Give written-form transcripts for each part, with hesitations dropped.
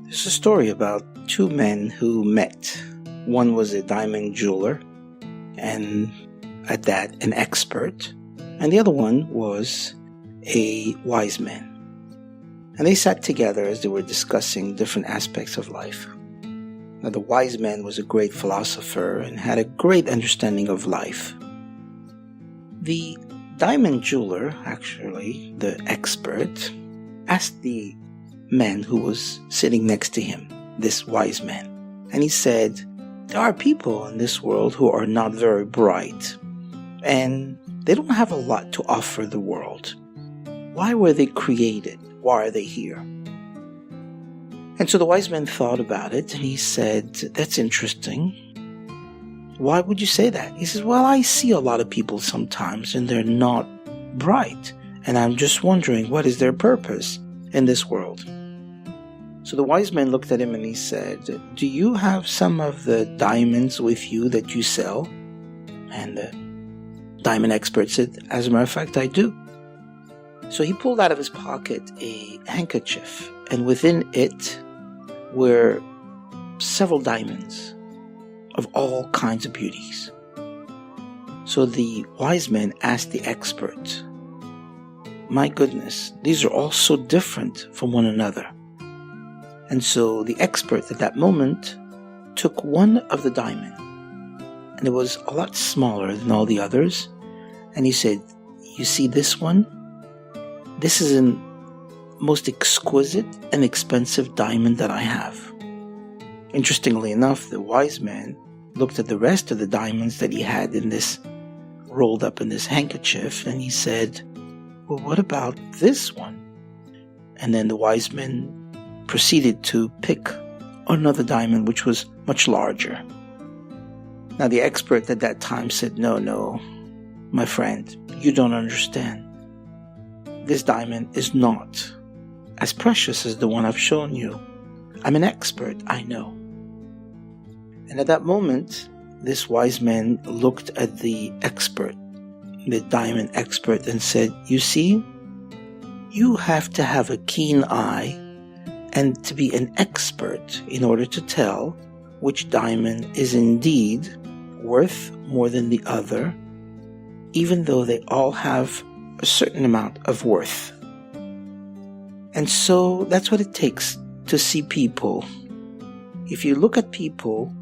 There's a story about two men who met. One was a diamond jeweler, and at that, an expert, and the other one was a wise man. And they sat together as they were discussing different aspects of life. Now, the wise man was a great philosopher and had a great understanding of life. The diamond jeweler, actually, the expert, asked the man who was sitting next to him, this wise man, and he said, there are people in this world who are not very bright, and they don't have a lot to offer the world. Why were they created? Why are they here? And so the wise man thought about it, and he said, that's interesting. Why would you say that? He says, well, I see a lot of people sometimes, and they're not bright, and I'm just wondering, what is their purpose in this world? So the wise man looked at him and he said, do you have some of the diamonds with you that you sell? And the diamond expert said, as a matter of fact, I do. So he pulled out of his pocket a handkerchief, and within it were several diamonds of all kinds of beauties. So the wise man asked the expert, my goodness, these are all so different from one another. And so the expert at that moment took one of the diamond, and it was a lot smaller than all the others, and he said, you see this one? This is the most exquisite and expensive diamond that I have. Interestingly enough, the wise man looked at the rest of the diamonds that he had in this, rolled up in this handkerchief, and he said, well, what about this one? And then the wise man proceeded to pick another diamond which was much larger. Now the expert at that time said, no, my friend, you don't understand. This diamond is not as precious as the one I've shown you. I'm an expert, I know. And at that moment, this wise man looked at the expert, the diamond expert, and said, you see, you have to have a keen eye and to be an expert in order to tell which diamond is indeed worth more than the other, even though they all have a certain amount of worth. And so that's what it takes to see people. If you look at people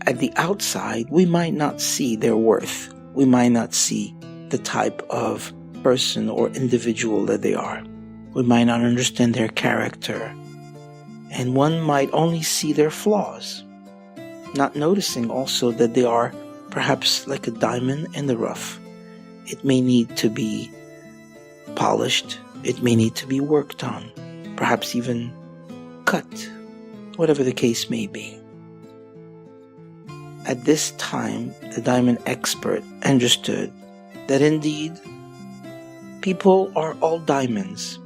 at the outside, we might not see their worth. We might not see the type of person or individual that they are. We might not understand their character. And one might only see their flaws, not noticing also that they are perhaps like a diamond in the rough. It may need to be polished. It may need to be worked on, perhaps even cut, whatever the case may be. At this time, the diamond expert understood that indeed, people are all diamonds.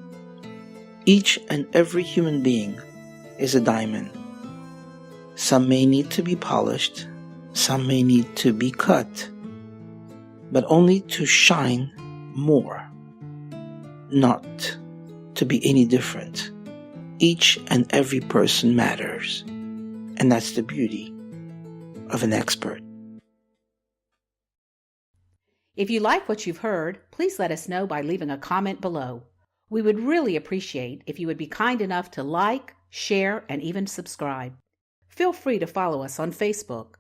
Each and every human being is a diamond. Some may need to be polished, some may need to be cut, but only to shine more, not to be any different. Each and every person matters, and that's the beauty of an expert. If you like what you've heard, please let us know by leaving a comment below. We would really appreciate if you would be kind enough to like, share, and even subscribe. Feel free to follow us on Facebook.